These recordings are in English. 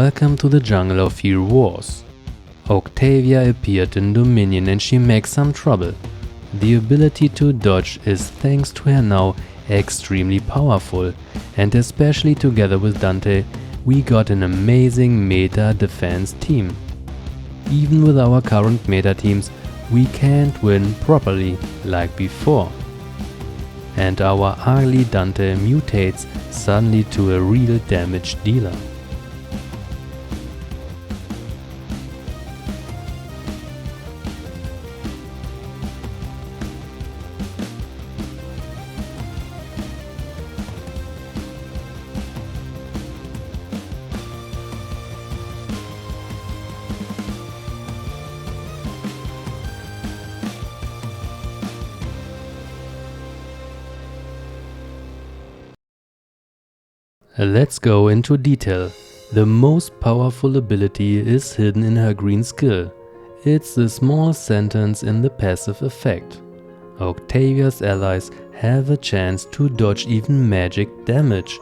Welcome to the jungle of hero wars. Octavia appeared in Dominion and she makes some trouble. The ability to dodge is thanks to her now extremely powerful, and especially together with Dante we got an amazing meta defense team. Even with our current meta teams we can't win properly like before. And our ugly Dante mutates suddenly to a real damage dealer. Let's go into detail. The most powerful ability is hidden in her green skill. It's the small sentence in the passive effect. Octavia's allies have a chance to dodge even magic damage.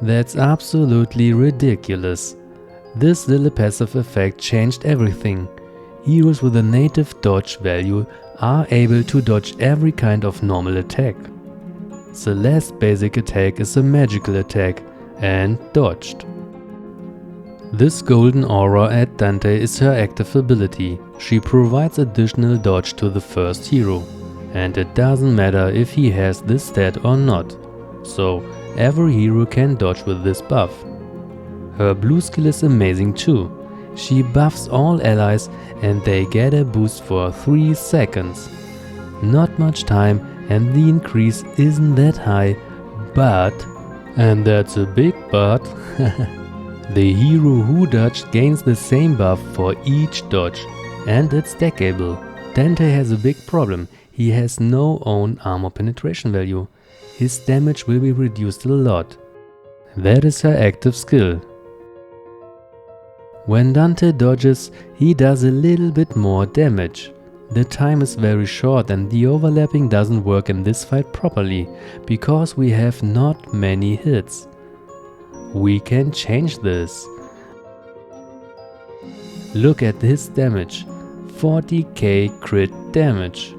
That's absolutely ridiculous. This little passive effect changed everything. Heroes with a native dodge value are able to dodge every kind of normal attack. The last basic attack is a magical attack, and dodged. This golden aura at Dante is her active ability. She provides additional dodge to the first hero, and it doesn't matter if he has this stat or not, so every hero can dodge with this buff. Her blue skill is amazing too. She buffs all allies and they get a boost for 3 seconds. Not much time and the increase isn't that high, but and that's a big but, the hero who dodged gains the same buff for each dodge, and it's stackable. Dante has a big problem, he has no own armor penetration value. His damage will be reduced a lot. That is her active skill. When Dante dodges, he does a little bit more damage. The time is very short and the overlapping doesn't work in this fight properly, because we have not many hits. We can change this. Look at his damage, 40k crit damage.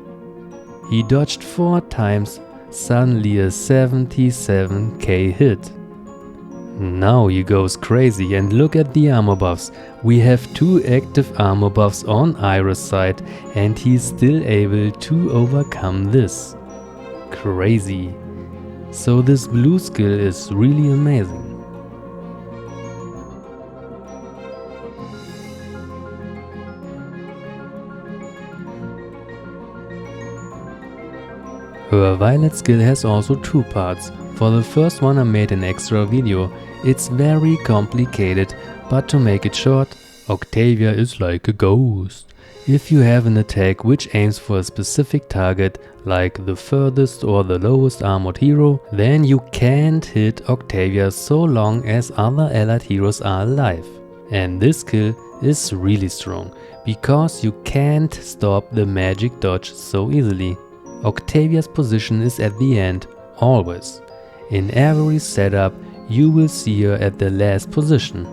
He dodged 4 times, suddenly a 77k hit. Now he goes crazy, and look at the armor buffs. We have 2 active armor buffs on Iris' side and he's still able to overcome this. Crazy. So this blue skill is really amazing. Her violet skill has also 2 parts. For the first one I made an extra video. It's very complicated, but to make it short, Octavia is like a ghost. If you have an attack which aims for a specific target, like the furthest or the lowest armored hero, then you can't hit Octavia so long as other allied heroes are alive. And this skill is really strong, because you can't stop the magic dodge so easily. Octavia's position is at the end, always. In every setup you will see her at the last position.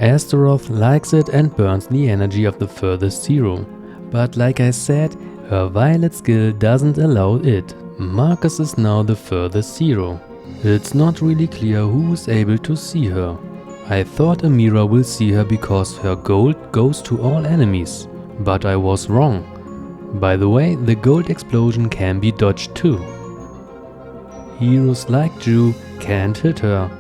Astaroth likes it and burns the energy of the furthest hero. But like I said, her violet skill doesn't allow it. Marcus is now the furthest hero. It's not really clear who is able to see her. I thought Amira will see her because her gold goes to all enemies. But I was wrong. By the way, the gold explosion can be dodged too. Heroes like Ju can't hit her.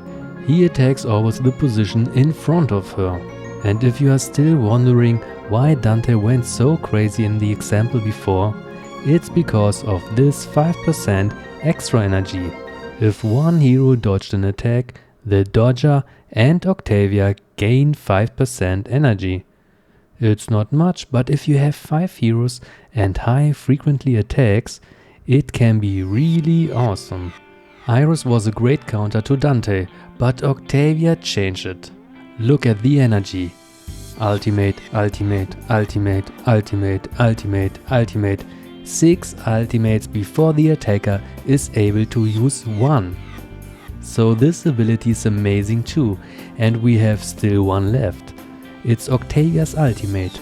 He attacks always the position in front of her. And if you are still wondering why Dante went so crazy in the example before, it's because of this 5% extra energy. If one hero dodged an attack, the dodger and Octavia gain 5% energy. It's not much, but if you have 5 heroes and high frequently attacks, it can be really awesome. Iris was a great counter to Dante, but Octavia changed it. Look at the energy. Ultimate, ultimate, ultimate, ultimate, ultimate, ultimate. 6 ultimates before the attacker is able to use 1. So this ability is amazing too, and we have still 1 left. It's Octavia's ultimate.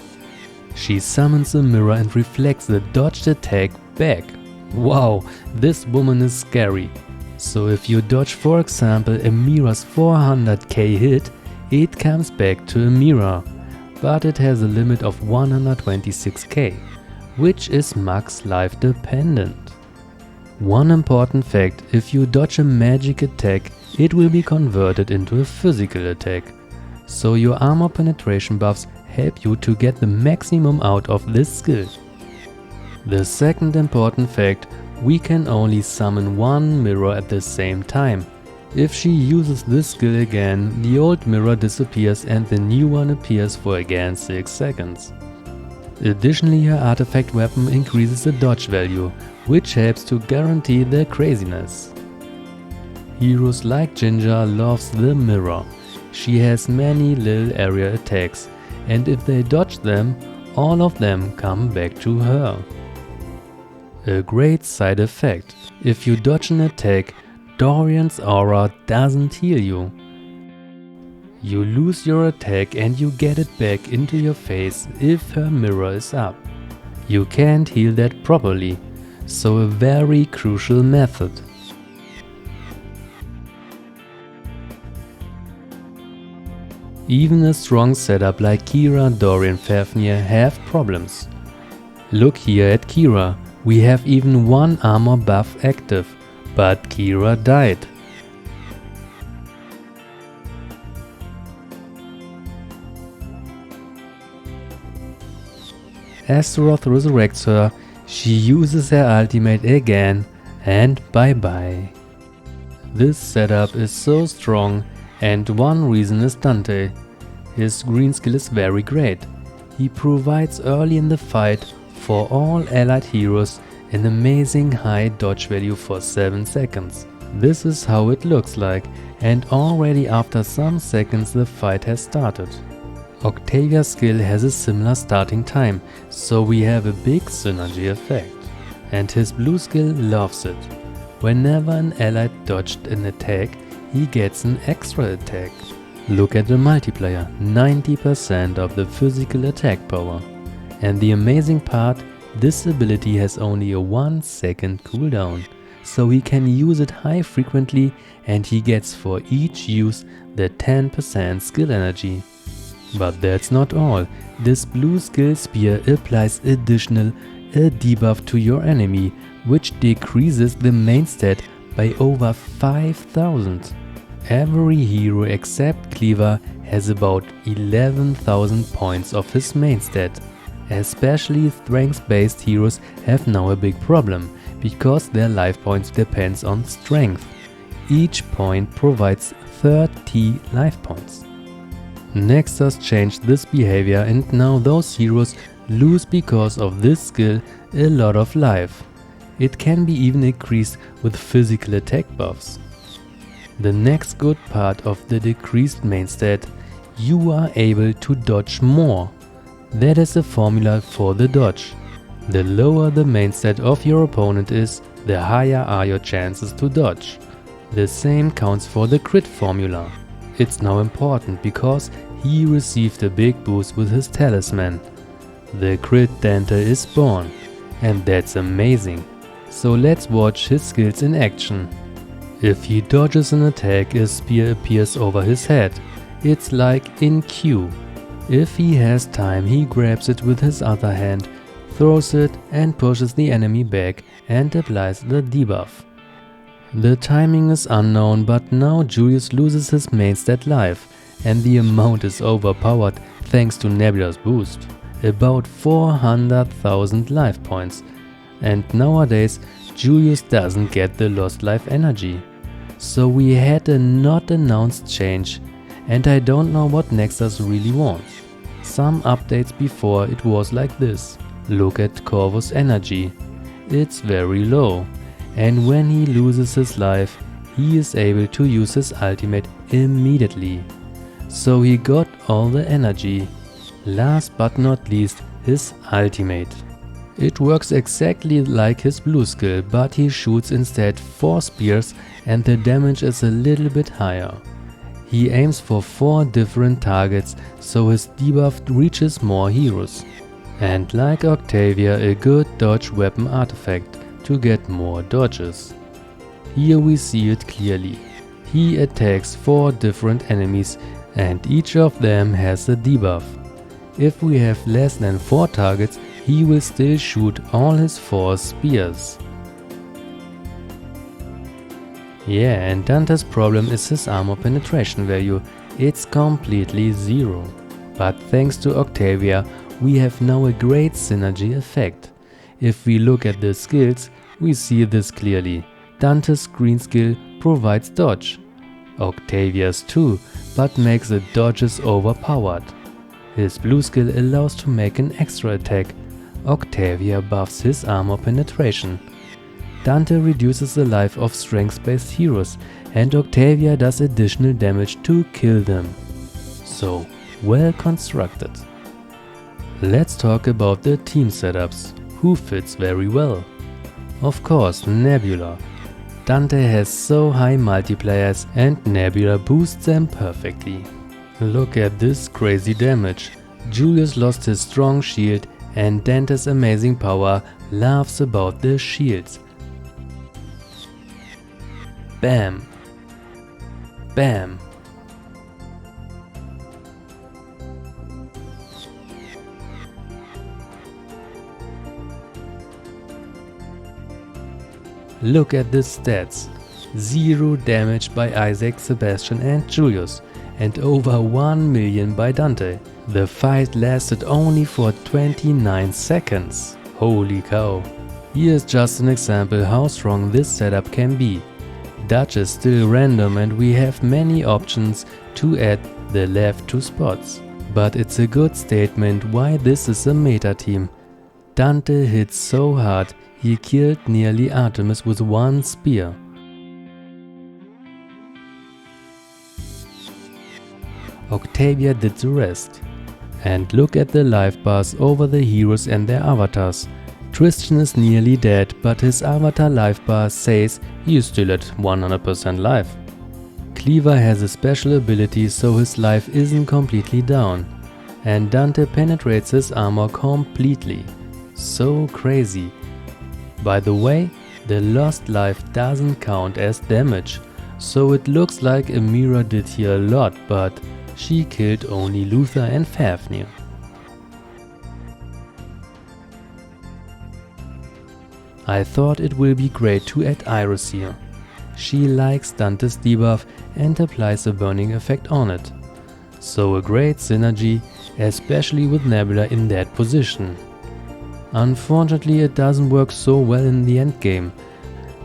She summons a mirror and reflects the dodged attack back. Wow, this woman is scary. So if you dodge, for example, a mirror's 400k hit, it comes back to a mirror. But it has a limit of 126k, which is max life dependent. One important fact: if you dodge a magic attack, it will be converted into a physical attack. So your armor penetration buffs help you to get the maximum out of this skill. The second important fact: we can only summon one mirror at the same time. If she uses this skill again, the old mirror disappears and the new one appears for again 6 seconds. Additionally, her artifact weapon increases the dodge value, which helps to guarantee the craziness. Heroes like Ginger loves the mirror. She has many little area attacks, and if they dodge them, all of them come back to her. A great side effect: if you dodge an attack, Dorian's aura doesn't heal you. You lose your attack and you get it back into your face if her mirror is up. You can't heal that properly, so a very crucial method. Even a strong setup like Kira, Dorian, Fafnir have problems. Look here at Kira, we have even one armor buff active, but Kira died. Astaroth resurrects her, she uses her ultimate again, and bye bye. This setup is so strong, and one reason is Dante. His green skill is very great. He provides early in the fight for all allied heroes an amazing high dodge value for 7 seconds. This is how it looks like, and already after some seconds the fight has started. Octavia's skill has a similar starting time, so we have a big synergy effect. And his blue skill loves it. Whenever an allied dodged an attack, he gets an extra attack. Look at the multiplier, 90% of the physical attack power. And the amazing part, this ability has only a 1 second cooldown, so he can use it high frequently and he gets for each use the 10% skill energy. But that's not all. This blue skill spear applies a debuff to your enemy, which decreases the main stat by over 5000. Every hero except Cleaver has about 11,000 points of his main stat. Especially strength-based heroes have now a big problem, because their life points depends on strength. Each point provides 30 life points. Nexus changed this behavior and now those heroes lose because of this skill a lot of life. It can be even increased with physical attack buffs. The next good part of the decreased main stat, you are able to dodge more. That is the formula for the dodge. The lower the main stat of your opponent is, the higher are your chances to dodge. The same counts for the crit formula. It's now important because he received a big boost with his talisman. The crit Dante is born, and that's amazing. So let's watch his skills in action. If he dodges an attack, a spear appears over his head. It's like in Q. If he has time, he grabs it with his other hand, throws it and pushes the enemy back and applies the debuff. The timing is unknown, but now Julius loses his main stat life, and the amount is overpowered thanks to Nebula's boost. About 400,000 life points. And nowadays Julius doesn't get the lost life energy. So we had a not announced change, and I don't know what Nexus really wants. Some updates before it was like this. Look at Corvus' energy. It's very low. And when he loses his life, he is able to use his ultimate immediately. So he got all the energy. Last but not least, his ultimate. It works exactly like his blue skill, but he shoots instead 4 spears and the damage is a little bit higher. He aims for 4 different targets so his debuff reaches more heroes. And like Octavia, a good dodge weapon artifact to get more dodges. Here we see it clearly. He attacks 4 different enemies and each of them has a debuff. If we have less than 4 targets, he will still shoot all his 4 spears. Yeah, and Dante's problem is his armor penetration value. It's completely 0. But thanks to Octavia, we have now a great synergy effect. If we look at the skills, we see this clearly. Dante's green skill provides dodge. Octavia's too, but makes the dodges overpowered. His blue skill allows to make an extra attack. Octavia buffs his armor penetration. Dante reduces the life of strength-based heroes and Octavia does additional damage to kill them. So, well constructed. Let's talk about the team setups. Who fits very well? Of course, Nebula. Dante has so high multipliers and Nebula boosts them perfectly. Look at this crazy damage. Julius lost his strong shield and Dante's amazing power laughs about the shields. Bam! Bam! Look at the stats. 0 damage by Isaac, Sebastian and Julius and over 1 million by Dante. The fight lasted only for 29 seconds. Holy cow! Here's just an example how strong this setup can be. Dodge is still random and we have many options to add the left 2 spots. But it's a good statement why this is a meta team. Dante hit so hard he killed nearly Artemis with 1 spear. Octavia did the rest. And look at the life bars over the heroes and their avatars. Tristan is nearly dead, but his avatar life bar says he is still at 100% life. Cleaver has a special ability so his life isn't completely down. And Dante penetrates his armor completely. So crazy. By the way, the lost life doesn't count as damage, so it looks like Amira did here a lot, but she killed only Luther and Fafnir. I thought it will be great to add Iris here. She likes Dante's debuff and applies a burning effect on it. So a great synergy, especially with Nebula in that position. Unfortunately it doesn't work so well in the endgame,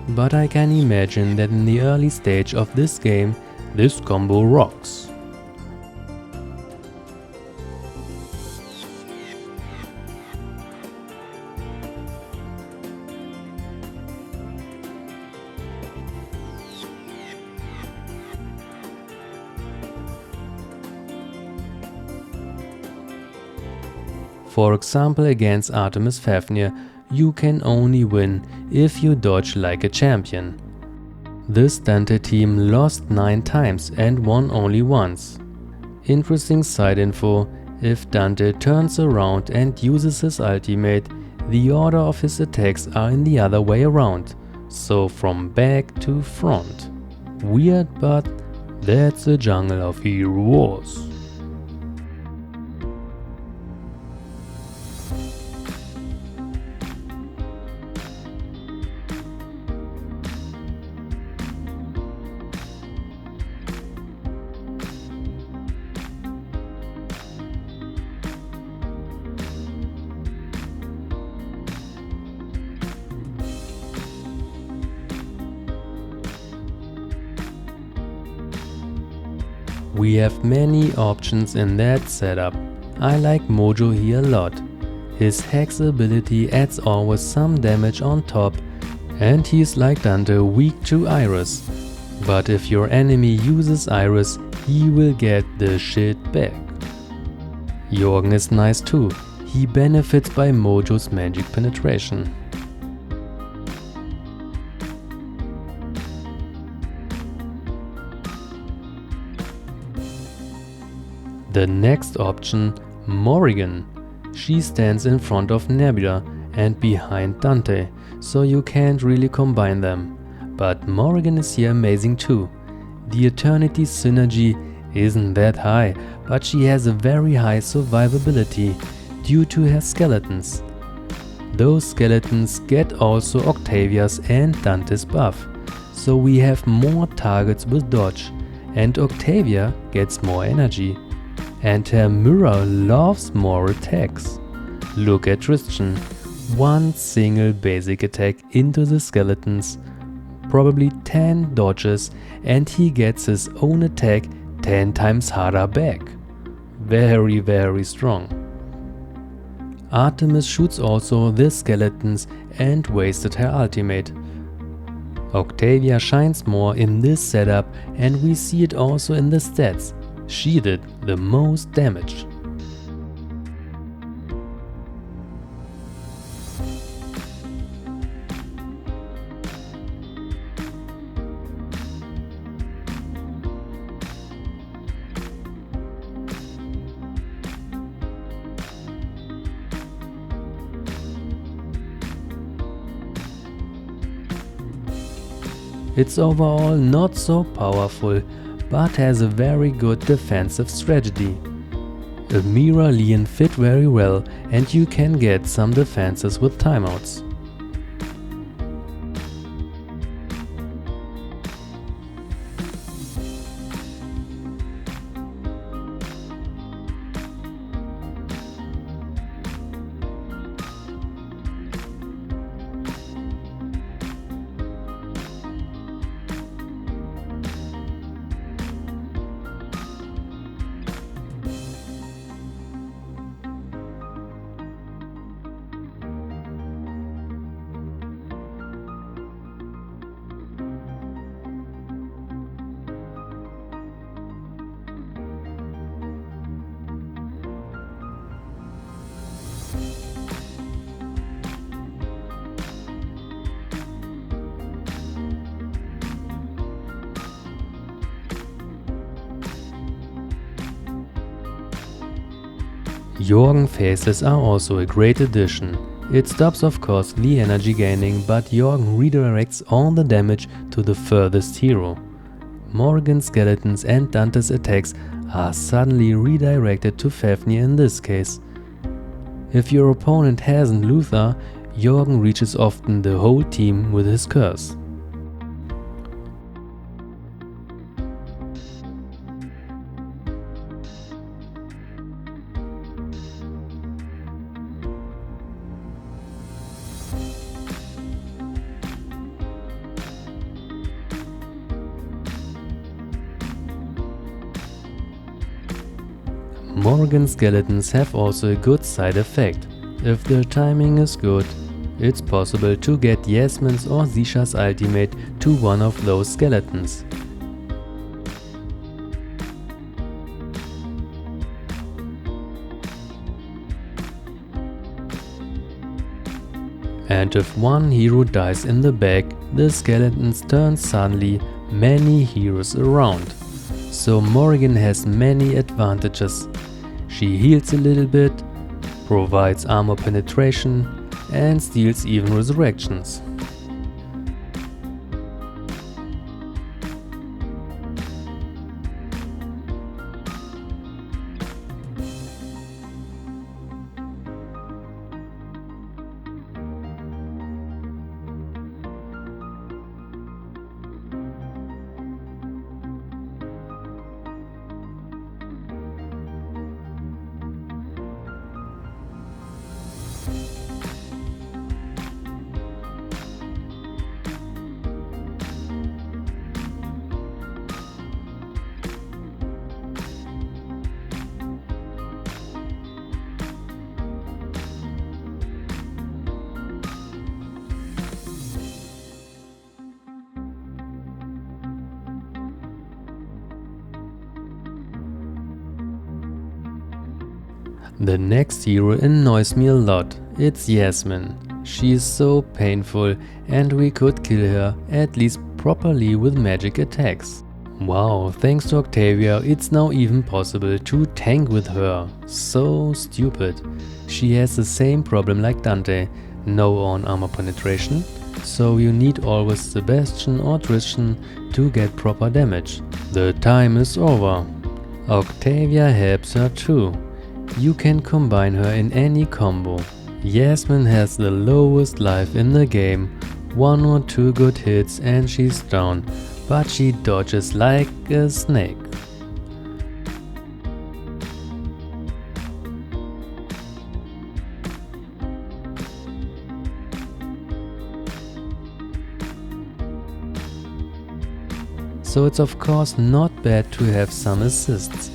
but I can imagine that in the early stage of this game, this combo rocks. For example, against Artemis Fafnir, you can only win if you dodge like a champion. This Dante team lost 9 times and won only once. Interesting side info, if Dante turns around and uses his ultimate, the order of his attacks are in the other way around, so from back to front. Weird, but that's the jungle of Hero Wars. We have many options in that setup. I like Mojo here a lot. His Hex ability adds always some damage on top and he's like Dante weak to Iris. But if your enemy uses Iris, he will get the shit back. Jorgen is nice too. He benefits by Mojo's magic penetration. The next option, Morrigan. She stands in front of Nebula and behind Dante, so you can't really combine them. But Morrigan is here amazing too. The Eternity synergy isn't that high, but she has a very high survivability due to her skeletons. Those skeletons get also Octavia's and Dante's buff, so we have more targets with dodge, and Octavia gets more energy. And her mirror loves more attacks. Look at Tristan. One single basic attack into the skeletons, probably 10 dodges, and he gets his own attack 10 times harder back. Very, very strong. Artemis shoots also the skeletons and wasted her ultimate. Octavia shines more in this setup, and we see it also in the stats. She did the most damage. It's overall not so powerful, but has a very good defensive strategy. Amira Leon fit very well, and you can get some defenses with timeouts. Jorgen phases are also a great addition. It stops of course the energy gaining, but Jorgen redirects all the damage to the furthest hero. Morrigan's skeletons and Dante's attacks are suddenly redirected to Fafnir in this case. If your opponent hasn't Luther, Jorgen reaches often the whole team with his curse. Morrigan skeletons have also a good side effect. If the timing is good, it's possible to get Yasmin's or Zisha's ultimate to one of those skeletons. And if one hero dies in the back, the skeletons turn suddenly many heroes around. So Morrigan has many advantages. She heals a little bit, provides armor penetration, and steals even resurrections. The next hero annoys me a lot. It's Yasmin. She is so painful, and we could kill her at least properly with magic attacks. Wow, thanks to Octavia, it's now even possible to tank with her. So stupid. She has the same problem like Dante, no on armor penetration, so you need always Sebastian or Tristan to get proper damage. The time is over. Octavia helps her too. You can combine her in any combo. Yasmin has the lowest life in the game, 1 or 2 good hits and she's down, but she dodges like a snake. So it's of course not bad to have some assists.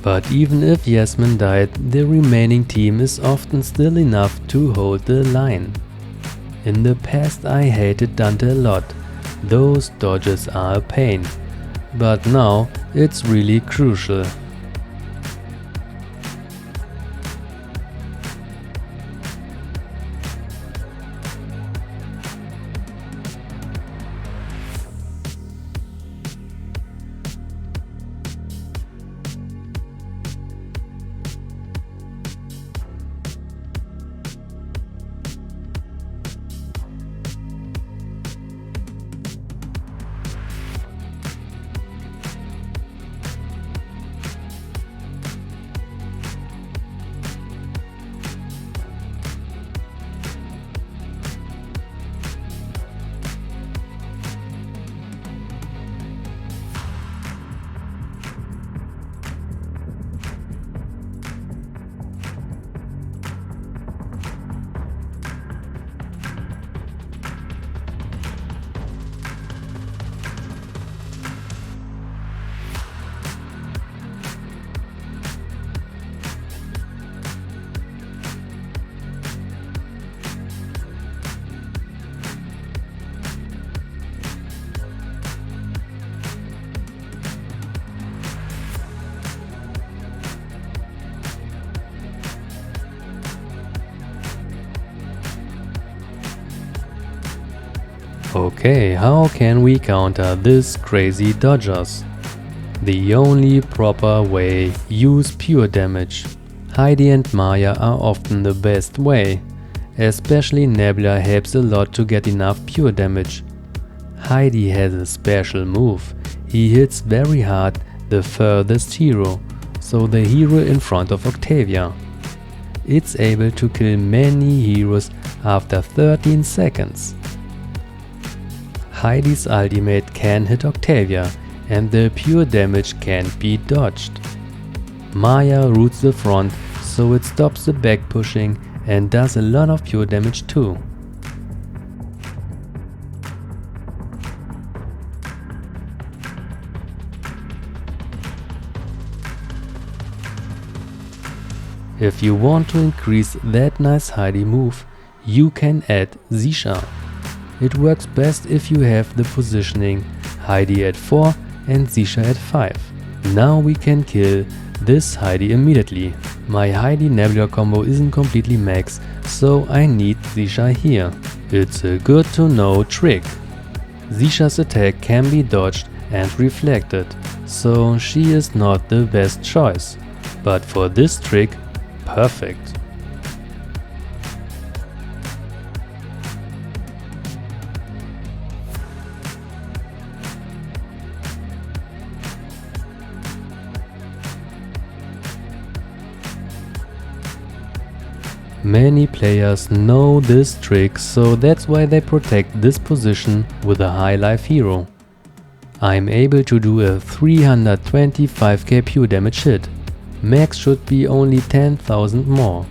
But even if Yasmin died, the remaining team is often still enough to hold the line. In the past I hated Dante a lot, those dodges are a pain, but now it's really crucial. Okay, how can we counter this crazy dodgers? The only proper way, use pure damage. Heidi and Maya are often the best way. Especially Nebula helps a lot to get enough pure damage. Heidi has a special move. He hits very hard the furthest hero, so the hero in front of Octavia. It's able to kill many heroes after 13 seconds. Heidi's ultimate can hit Octavia, and the pure damage can't be dodged. Maya roots the front, so it stops the back pushing and does a lot of pure damage too. If you want to increase that nice Heidi move, you can add Zisha. It works best if you have the positioning Heidi at 4 and Zisha at 5. Now we can kill this Heidi immediately. My Heidi Nebula combo isn't completely max, so I need Zisha here. It's a good to know trick. Zisha's attack can be dodged and reflected, so she is not the best choice. But for this trick, perfect. Many players know this trick, so that's why they protect this position with a high life hero. I'm able to do a 325k pure damage hit. Max should be only 10,000 more.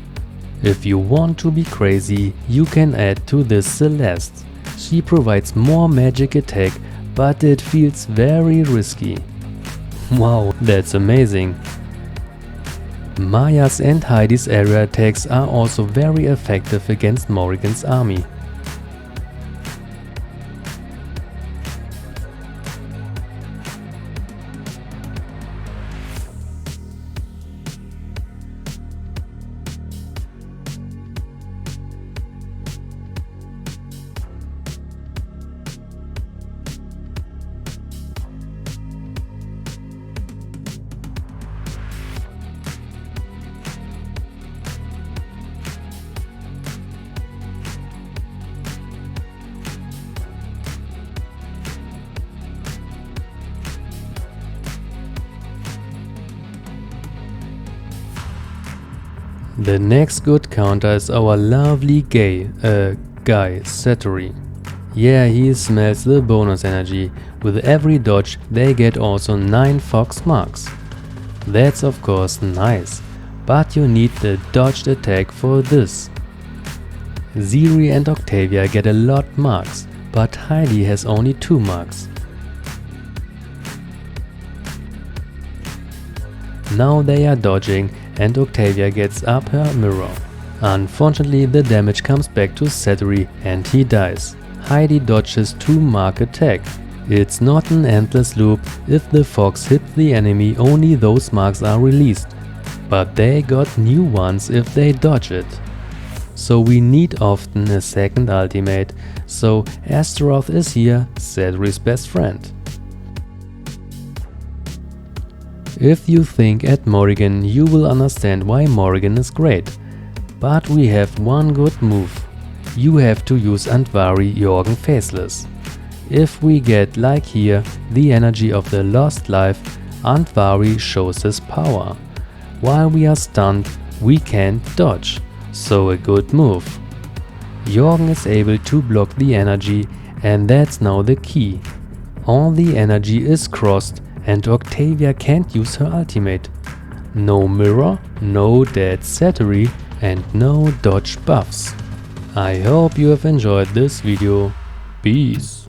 If you want to be crazy, you can add to this Celeste. She provides more magic attack, but it feels very risky. Wow, that's amazing. Maya's and Heidi's area attacks are also very effective against Morrigan's army. The next good counter is our lovely guy, Satori. Yeah, he smells the bonus energy. With every dodge they get also 9 Fox marks. That's of course nice, but you need the dodged attack for this. Ziri and Octavia get a lot marks, but Heidi has only 2 marks. Now they are dodging and Octavia gets up her mirror. Unfortunately, the damage comes back to Satori and he dies. Heidi dodges 2 mark attack. It's not an endless loop. If the fox hits the enemy, only those marks are released. But they got new ones if they dodge it. So we need often a second ultimate. So Astaroth is here, Satori's best friend. If you think at Morrigan, you will understand why Morrigan is great. But we have one good move. You have to use Andvari Jorgen Faceless. If we get, like here, the energy of the lost life, Andvari shows his power. While we are stunned, we can't dodge, so a good move. Jorgen is able to block the energy, and that's now the key. All the energy is crossed and Octavia can't use her ultimate. No mirror, no dead Satori, and no dodge buffs. I hope you have enjoyed this video. Peace.